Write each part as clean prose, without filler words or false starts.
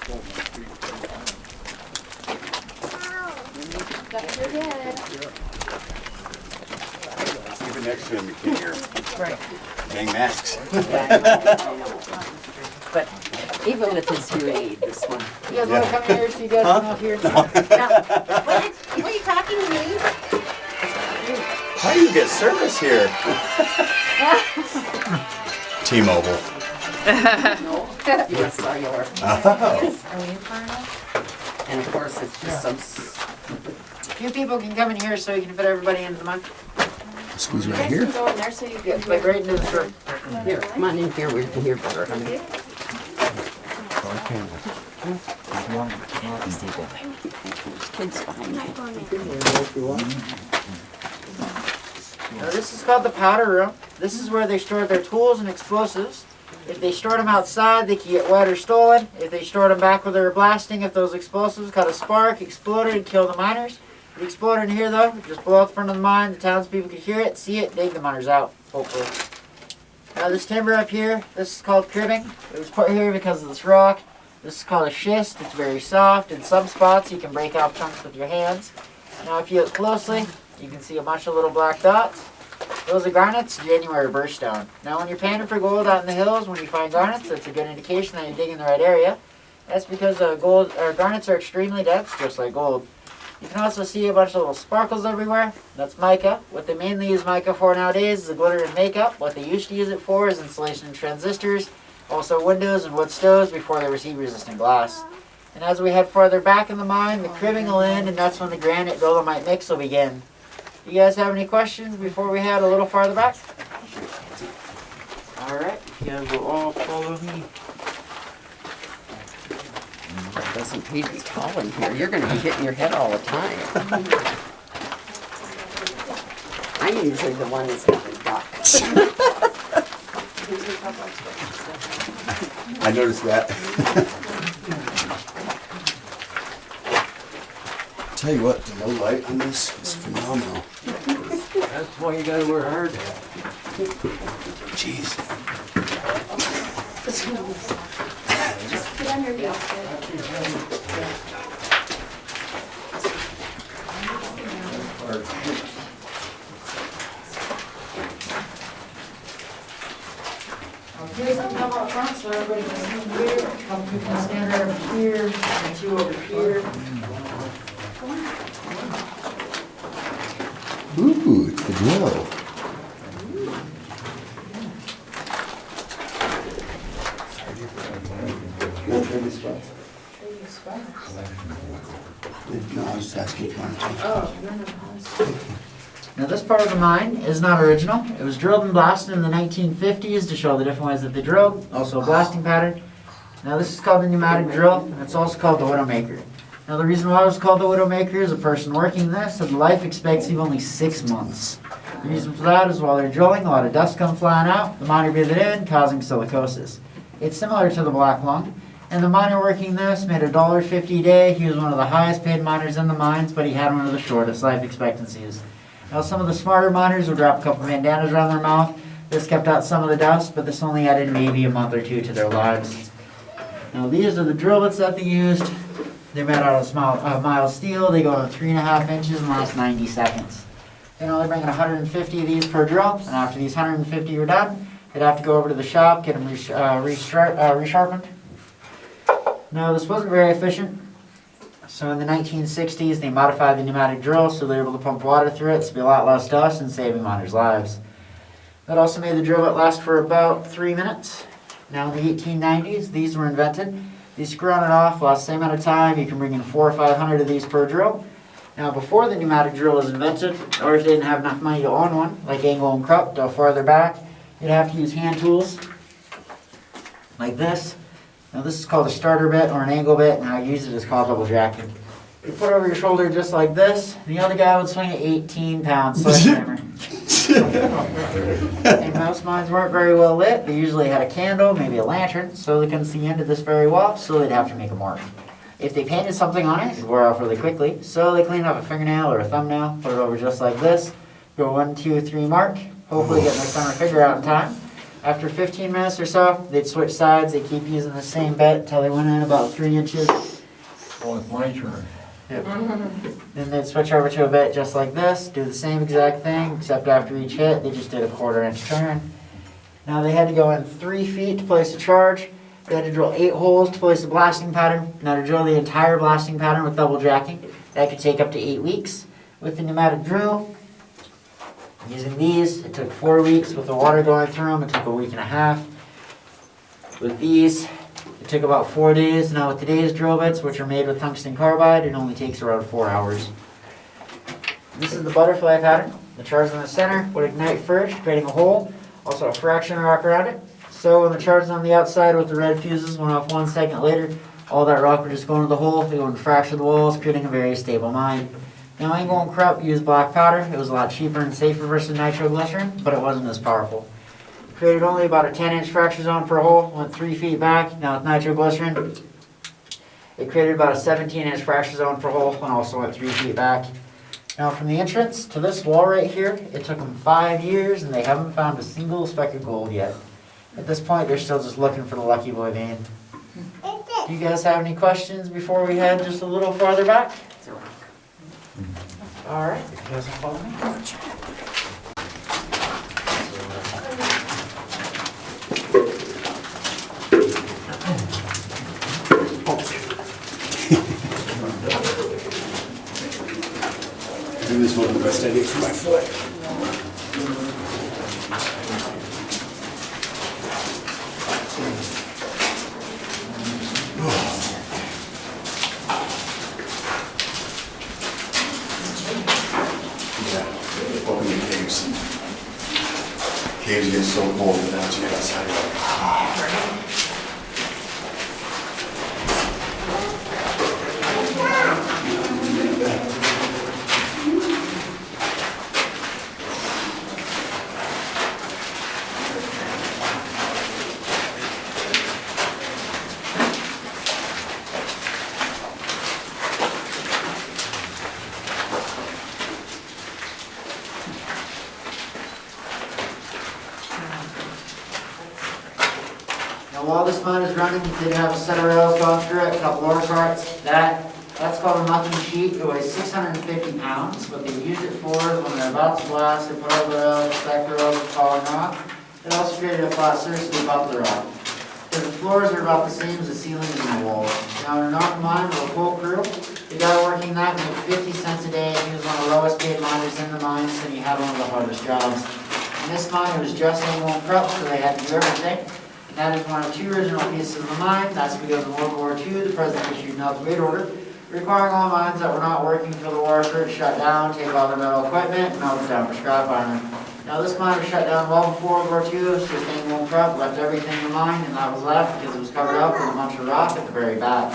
Got your head. Even next to him, you can't hear him. Right. Dang masks. But even with his hearing aid, this one. You guys want to come here so you guys can all hear? Were you talking to me? How do you get service here? T-Mobile. US Cellular. Oh. And of course, it's just some. Few people can come in here so you can fit everybody into the mic. Squeeze You right guys here. can go in there so you can. Like right into this room. Here, come on in here. We can hear better. Honey. Kids behind you. Now this is called the powder room. This is where they store their tools and explosives. If they stored them outside, they could get wet or stolen. If they stored them back where they were blasting, if those explosives caught a spark, exploded, and killed the miners. If it exploded in here though, just blow out the front of the mine, the townspeople could hear it, see it, dig the miners out, hopefully. Now this timber up here, this is called cribbing. It was put here because of this rock. This is called a schist. It's very soft. In some spots you can break off chunks with your hands. Now if you look closely, you can see a bunch of little black dots. Those are garnets, January birthstone. Now when you're panning for gold out in the hills, when you find garnets, that's a good indication that you're digging the right area. That's because garnets are extremely dense, just like gold. You can also see a bunch of little sparkles everywhere. That's mica. What they mainly use mica for nowadays is a glitter in makeup. What they used to use it for is insulation in transistors, also windows and wood stoves before there was heat-resistant glass. And as we head farther back in the mine, the cribbing will end, and that's when the granite dolomite mix will begin. You guys have any questions before we head a little farther back? Alright, you guys will all follow me. It doesn't pay to be tall in here. You're going to be hitting your head all the time. I'm usually the one that's got the ducks. I noticed that. Tell you what, the low light on this is phenomenal. That's why you gotta work hard. Jeez. Just get on your knees. Okay, so come up front so everybody can see here. A couple people can stand right over here, and two over here. Ooh, it's the drill. No, I was just asking if you wanted to. Now this part of the mine is not original. It was drilled and blasted in the 1950s to show the different ways that they drilled, also a blasting pattern. Now this is called the pneumatic drill, and it's also called the Widowmaker. Now the reason why it was called the Widowmaker is a person working this had a life expectancy of only 6 months. The reason for that is while they're drilling, a lot of dust comes flying out, the miner breathed it in, causing silicosis. It's similar to the black lung. And the miner working this made $1.50 a day. He was one of the highest paid miners in the mines, but he had one of the shortest life expectancies. Now some of the smarter miners would wrap a couple bandanas around their mouth. This kept out some of the dust, but this only added maybe a month or two to their lives. Now these are the drill bits that they used. They're made out of mild steel. They go to 3.5 inches and last 90 seconds. They're only bringing 150 of these per drill, and after these 150 are done, they'd have to go over to the shop, get them resharpened. Now this wasn't very efficient, so in the 1960s they modified the pneumatic drill so they were able to pump water through it to be a lot less dust and saving miners' lives. That also made the drill bit last for about 3 minutes. Now in the 1890s these were invented. These screw on and off last the same amount of time. You can bring in 400 or 500 of these per drill. Now before the pneumatic drill was invented, or if you didn't have enough money to own one, like Engel and Krupp, go farther back, you'd have to use hand tools like this. Now this is called a starter bit or an angle bit, and how you use it is called double jacking. You put it over your shoulder just like this, and the other guy would swing an 18-pound sledgehammer. And most mines weren't very well lit. They usually had a candle, maybe a lantern, so they couldn't see into this very well, so they'd have to make a mark. If they painted something on it, it'd wear off really quickly, so they cleaned up a fingernail or a thumbnail, put it over just like this, go 1, 2, 3 mark, hopefully get my summer figure out in time. After 15 minutes or so, they'd switch sides. They keep using the same bit until they went in about 3 inches. Oh, it's my turn. Then they'd switch over to a bit just like this, do the same exact thing, except after each hit, they just did a 1/4 inch turn. Now they had to go in 3 feet to place a charge. They had to drill 8 holes to place a blasting pattern. Now to drill the entire blasting pattern with double jacking, that could take up to 8 weeks. With the pneumatic drill, using these, it took 4 weeks. With the water going through them, it took a week and a half. With these, it took about 4 days. Now with today's drill bits, which are made with tungsten carbide, it only takes around 4 hours. This is the butterfly pattern. The charge in the center would ignite first, creating a hole, also a fraction rock around it. So when the charge on the outside with the red fuses went off 1 second later, all that rock would just go into the hole, it would fracture the walls, creating a very stable mine. Now Angle and Krupp used black powder. It was a lot cheaper and safer versus nitroglycerin, but it wasn't as powerful. It created only about a 10-inch fracture zone per hole, went 3 feet back. Now with nitroglycerin, it created about a 17-inch fracture zone per hole and also went 3 feet back. Now from the entrance to this wall right here, it took them 5 years and they haven't found a single speck of gold yet. At this point, they're still just looking for the lucky boy vein. Do you guys have any questions before we head just a little farther back? All right, you guys will follow me. Maybe this wasn't the best idea for my foot. Yeah, welcome to caves. Caves get so cold that once you get outside, you're like, ah. Now while this mine is running, we did have a set of rails going through it, a couple lower parts. That's called a mucking sheet. It weighs 650 pounds. What they use it for is when they're about to blast, they put over the rails, protect the rails with falling rock. It also created a flat surface to above the rock. So the floors are about the same as the ceilings and the walls. Now in an open mine with a full crew, the guy working that made 50 cents a day. He was one of the lowest paid miners in the mines, and he had one of the hardest jobs. In this mine, it was just Angle and Krupp, so they had to do everything. And that is one of 2 original pieces of the mine. That's because in World War II, the president issued an ultimate order requiring all mines that were not working for the war effort shut down, take all their metal equipment, and melt it down for scrap iron. Now this mine was shut down well before World War II. It was just Angle and Krupp left everything in the mine, and that was left because it was covered up with a bunch of rock at the very back.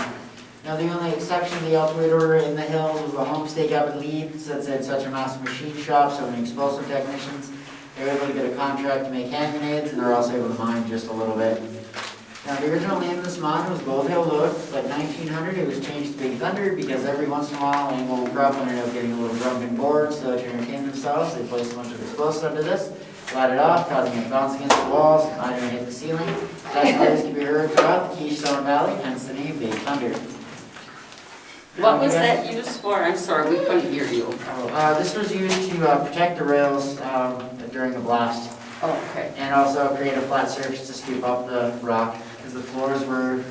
Now the only exception to the ultimate order in the hills was the homestake up in Leeds, since they had such a massive machine shop, so many explosive technicians. They were able to get a contract to make hand grenades, and they were also able to mine just a little bit. Now the original name of this mine was Gold Hill Lode, but in 1900 it was changed to Big Thunder because every once in a while Angle and Krupp ended up getting a little drunk and bored, so to entertain themselves, they placed a bunch of explosives under this, light it off, causing it to bounce against the walls, and either hit the ceiling. That noise can be heard throughout the Keystone Valley, hence the name Big Thunder. What was that used for? I'm sorry, we couldn't hear you. This was used to protect the rails during a blast, Oh, okay. and also create a flat surface to scoop up the rock, because the floors were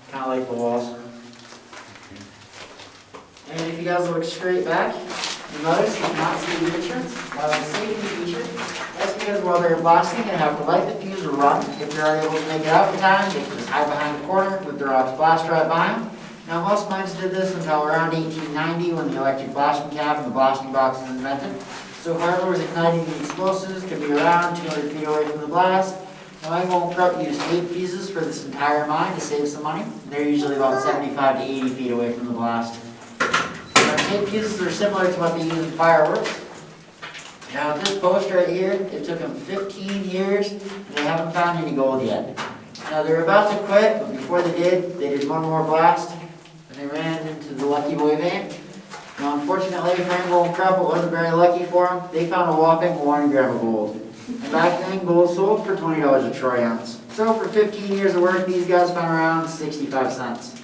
kind of like the walls. And if you guys look straight back, you'll notice you cannot see the insurance. While I'm saving the feature, that's because while they're blasting, they have to light the fuse or run. If they're unable to make it out in time, they can just hide behind the corner with the rocks blast right by them. Now most mines did this until around 1890 when the electric blasting cap and the blasting box was invented. So whoever was igniting the explosives could be around 200 feet away from the blast. Now Angle and Krupp used 8 fuses for this entire mine to save some money. They're usually about 75 to 80 feet away from the blast. Now 8 fuses are similar to what they use in fireworks. Now with this post right here, it took them 15 years and they haven't found any gold yet. Now they're about to quit, but before they did one more blast. They ran into the lucky boy vein. Now, unfortunately for Angle and Krupp, it wasn't very lucky for them. They found a whopping 1 gram of gold. And back then, gold sold for $20 a troy ounce. So for 15 years of work, these guys found around 65 cents.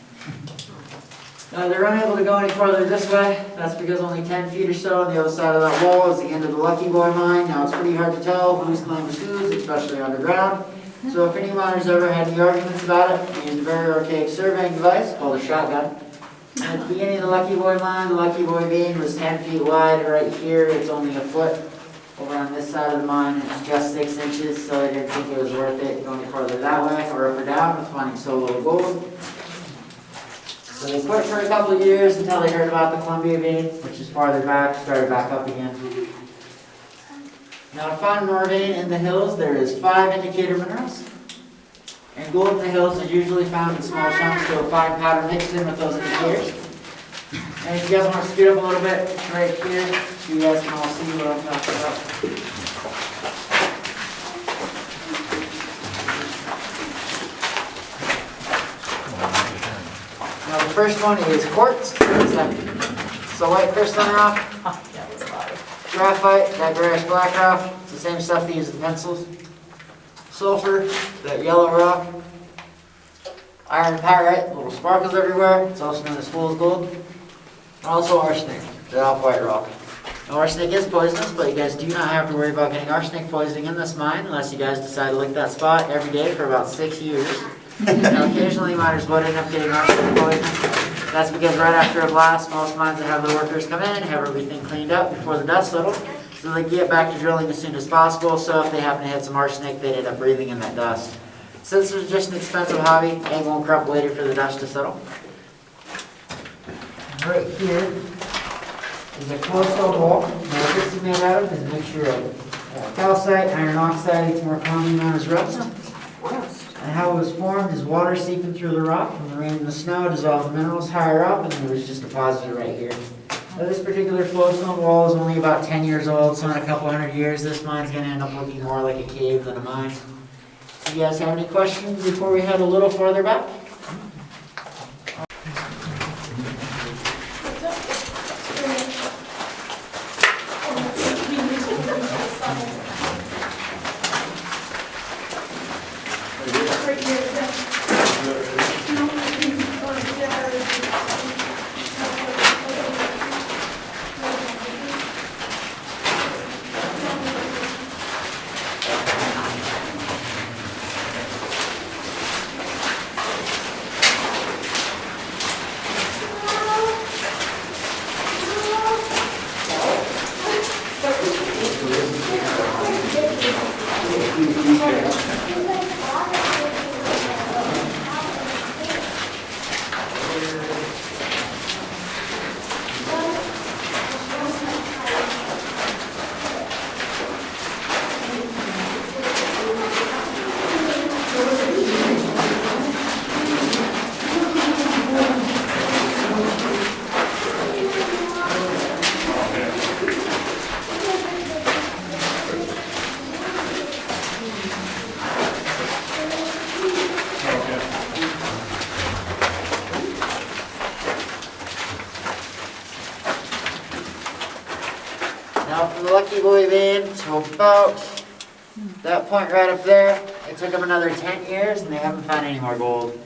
Now they're unable to go any further this way. That's because only 10 feet or so on the other side of that wall is the end of the Lucky Boy mine. Now it's pretty hard to tell whose claim is whose, especially underground. So if any miners ever had any arguments about it, we used a very archaic surveying device called a shotgun. And at the beginning of the Lucky Boy mine, the Lucky Boy vein was 10 feet wide, and right here it's only a foot. Over on this side of the mine, it's just 6 inches, so they didn't think it was worth it to go any further that way or up or down with finding so little gold. So they quit for a couple of years until they heard about the Columbia vein, which is farther back, started back up again. Now to find more vein in the hills, there is 5 indicator minerals. And gold in the hills is usually found in small chunks, so a fine powder mixed in with those indicators. And if you guys want to scoot up a little bit right here, so you guys can all see what I'm talking about. Now the first one is quartz. So white crystalline rock, graphite, that grayish black rock. It's the same stuff they use in pencils. Sulfur, that yellow rock. Iron pyrite, little sparkles everywhere. It's also known as fool's gold. And also arsenic, the off-white rock. Now, arsenic is poisonous, but you guys do not have to worry about getting arsenic poisoning in this mine unless you guys decide to lick that spot every day for about 6 years. Now, occasionally miners would end up getting arsenic poisoning. That's because right after a blast, most mines that have the workers come in, have everything cleaned up before the dust settles, so they can get back to drilling as soon as possible. So if they happen to hit some arsenic, they end up breathing in that dust. Since it's just an expensive hobby, egg won't corrupt later for the dust to settle. Right here is a closed-cell wall. Now what this is made out of is a mixture of calcite, iron oxide, it's more commonly known as rust. And how it was formed is water seeping through the rock from the rain and the snow, dissolved the minerals higher up, and then it was just deposited right here. Now this particular flowstone wall is only about 10 years old, so in a couple hundred years this mine's going to end up looking more like a cave than a mine. Do you guys have any questions before we head a little farther back? Now from the Lucky Boy vein to about that point right up there, it took them another 10 years and they haven't found any more gold.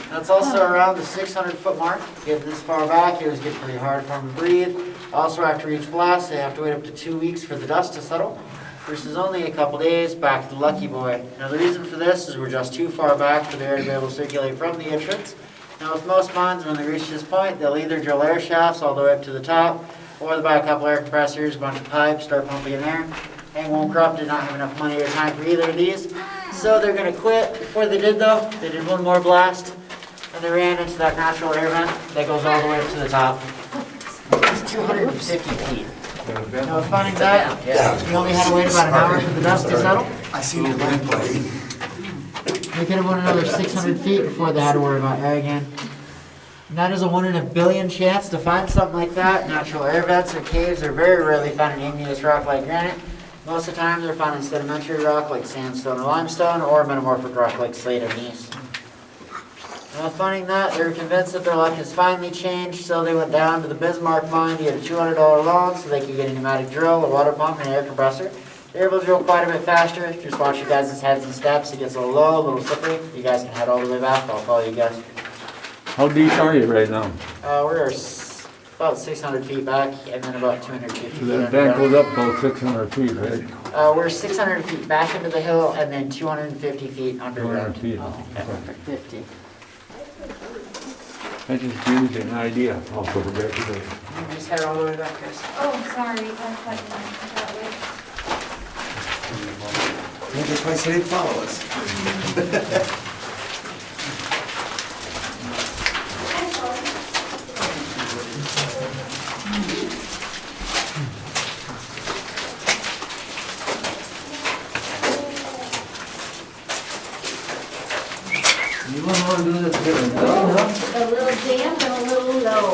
That's also around the 600-foot mark. Getting this far back, it was getting pretty hard for them to breathe. Also after each blast, they have to wait up to 2 weeks for the dust to settle, versus only a couple days back to the Lucky Boy. Now the reason for this is we're just too far back for the air to be able to circulate from the entrance. Now with most mines, when they reach this point, they'll either drill air shafts all the way up to the top, or they'll buy a couple air compressors, a bunch of pipes, start pumping in air. And won't corrupt, did not have enough money or time for either of these. So they're going to quit. Before they did though, they did one more blast, and they ran into that natural air vent that goes all the way up to the top. It's 250 feet. Now with finding that, we only had to wait about an hour for the dust to settle. I seen your lamp buddy. They could have went another 600 feet before they had to worry about air again. And that is a 1 in a billion chance to find something like that. Natural air vents or caves are very rarely found in igneous rock like granite. Most of the time they're found in sedimentary rock like sandstone or limestone, or metamorphic rock like slate or gneiss. Now finding that, they were convinced that their luck has finally changed, so they went down to the Bismarck mine to get a $200 loan so they could get a pneumatic drill, a water pump, and an air compressor. They're able to drill quite a bit faster. Just watch your guys' heads and steps. It gets a little low, a little slippery. You guys can head all the way back. I'll follow you guys. How deep are you right now? We're about 600 feet back and then about 250 feet That underground. goes up about 600 feet, right? We're 600 feet back into the hill and then 250 feet 200 underground. feet. Oh, Okay. 50. That just gives you an idea. I'll put it back today. You just head all the way back, Chris. Oh, sorry, I thought you meant that way. Yeah, that's why I said he'd follow us. You wouldn't want to do this here, A little damp and a little low.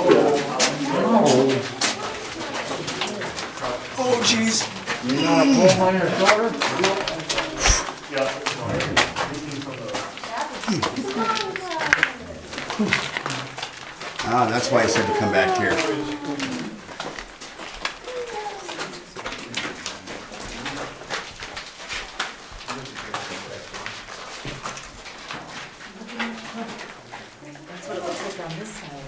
Oh, jeez. You know how to pull on your shoulder? Ah, that's why I said to come back here. That's what it looks like on this side.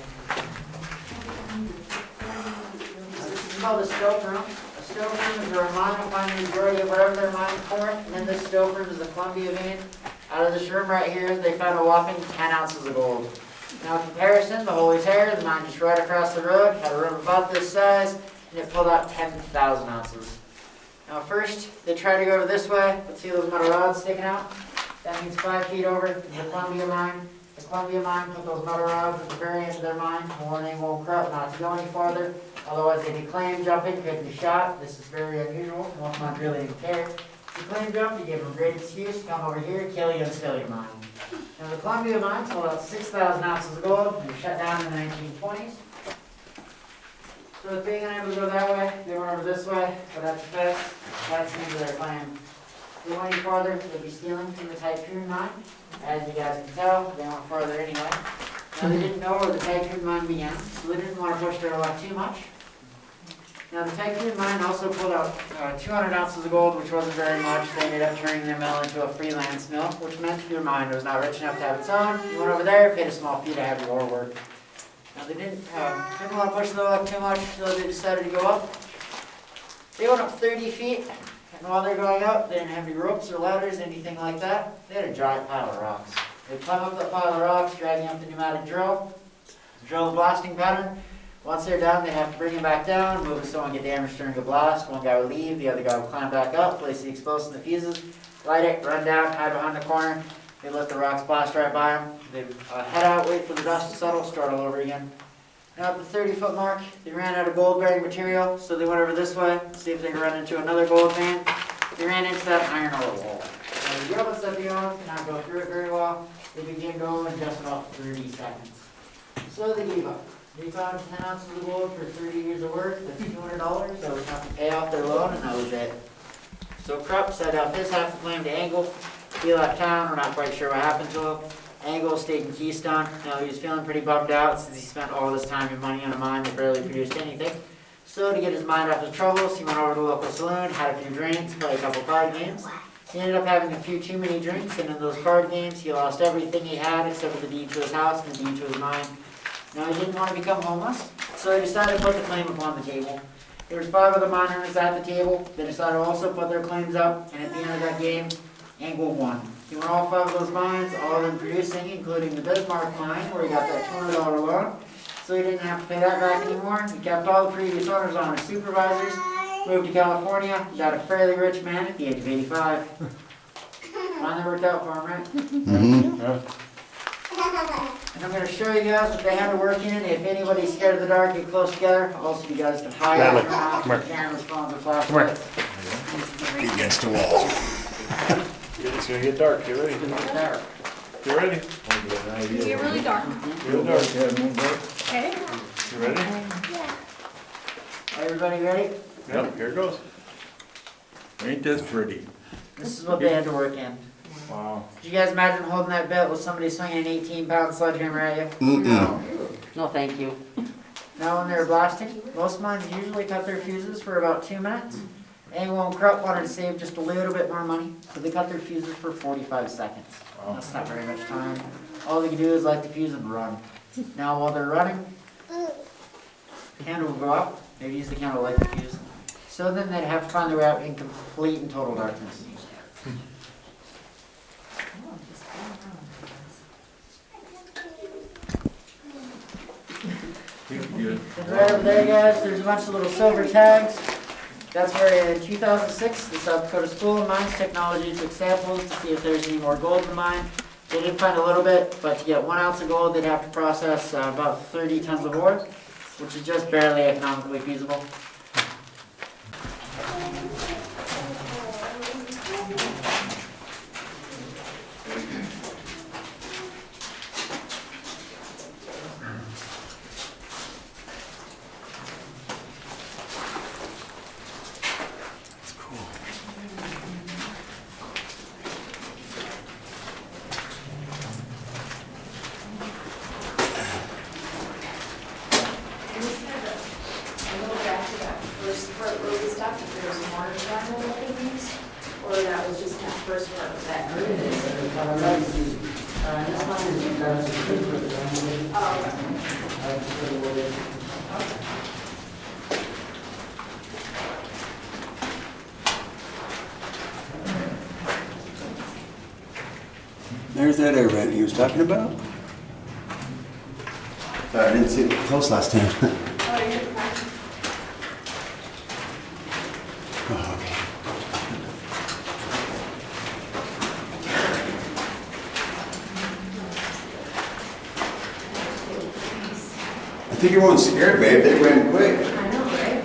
This is called a stope room. A stope room is where a mine will find the majority of whatever they're mining for. And then this stope room is the Columbia vein. Out of this room right here, they found a whopping 10 ounces of gold. Now in comparison, the Holy Terror, the mine just right across the road, had a room about this size, and it pulled out 10,000 ounces. Now first, they tried to go over this way. Let's see those metal rods sticking out. That means 5 feet over is the Columbia mine. The Columbia mine put those metal rods at the very end of their mine, warning won't corrupt not to go any farther. Otherwise, they declaim jumping could be shot. This is very unusual. Most mines really didn't care. If you claim jump, you give them a great excuse to come over here, kill you, and steal your mine. Now, the Columbia mine sold out 6,000 ounces of gold, and they shut down in the 1920s. So with being unable to go that way, they went over this way, but that's the end of their claim. If they went any farther, they'd be stealing from the Tycoon mine. As you guys can tell, they went farther anyway. Now, they didn't know where the Tycoon mine began, so they didn't want to push their luck too much. Now, the Tycoon mine also pulled out 200 ounces of gold, which wasn't very much. They ended up turning their mill into a freelance mill, which meant their mine was not rich enough to have its own. You went over there, paid a small fee to have your ore work. Now, they didn't want to push their luck too much, so they decided to go up. They went up 30 feet, and while they're going up, they didn't have any ropes or ladders, anything like that. They had a dry pile of rocks. They climb up that pile of rocks, dragging up the pneumatic drill the blasting pattern. Once they're done, they have to bring it back down, move it so it won't get damaged during a blast. One guy will leave, the other guy will climb back up, place the explosive in the fuses, light it, run down, hide behind the corner. They let the rocks blast right by them. They head out, wait for the dust to settle, start all over again. Now at the 30-foot mark, they ran out of gold-bearing material, so they went over this way, see if they could run into another gold vein. They ran into that iron ore wall. Now the drill that they owned could not go through it very well. They began going in just about 30 seconds. So they gave up. They found 10 ounces of gold for 30 years of work. That's $200. That was enough to pay off their loan, and that was it. So Krupp set out his half the claim to Angle. He left town. We're not quite sure what happened to him. Angle stayed in Keystone. Now he was feeling pretty bummed out since he spent all this time and money on a mine that barely produced anything. So to get his mind off his troubles, he went over to the local saloon, had a few drinks, played a couple card games. He ended up having a few too many drinks, and in those card games, he lost everything he had except for the deed to his house and the deed to his mine. Now he didn't want to become homeless, so he decided to put the claim upon the table. There was 5 other mine owners at the table. They decided to also put their claims up, and at the end of that game, Angle won. He won all 5 of those mines, all of them producing, including the Bismarck mine, where he got that $200 loan. So he didn't have to pay that back anymore. He kept all the previous owners on as supervisors, moved to California, got a fairly rich man at the age of 85. Finally worked out for him, right? And I'm going to show you guys what they had to work in. If anybody's scared of the dark, get close together. Also, you guys can hide out your mouth. You can't respond to flashlights. Against the wall. It's gonna get dark, get ready. There. Get ready. It's get really dark. Real dark. Okay. You ready? Everybody ready? Yep, here it goes. Ain't this pretty? This is what they had to work in. Wow. Could you guys imagine holding that bit with somebody swinging an 18-pound sledgehammer at you? Mm-mm. No, thank you. Now when they're blasting, most mines usually cut their fuses for about 2 minutes. A1 Krupp wanted to save just a little bit more money, so they cut their fuses for 45 seconds. That's not very much time. All they can do is light the fuse and run. Now while they're running, the candle will go up, they'd use the candle to light the fuse. So then they'd have to find their way out in complete and total darkness. Good. And right over there, guys, there's a bunch of little silver tags. That's where in 2006, the South Dakota School of Mines Technology took samples to see if there's any more gold in the mine. They did find a little bit, but to get 1 ounce of gold, they'd have to process about 30 tons of ore, which is just barely economically feasible. First part where we stopped, if there was more triangle openings, or that was just that first part of that. There's that air vent he was talking about. Sorry, I didn't see it close last time. Oh, okay. I think everyone's scared, babe. They ran quick. I know, right?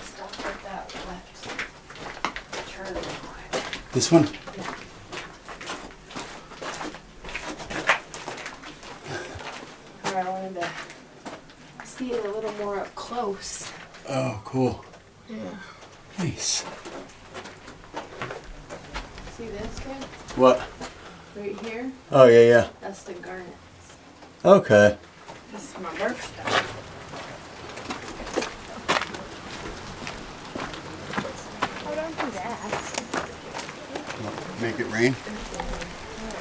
Stop at that left turn. This one? I wanted to see it a little more up close. Oh, cool. Yeah. Nice. See this guy? What? Right here? Oh, yeah, yeah. That's the garnets. Okay. This is my birthstone. Oh, don't do that. Make it rain?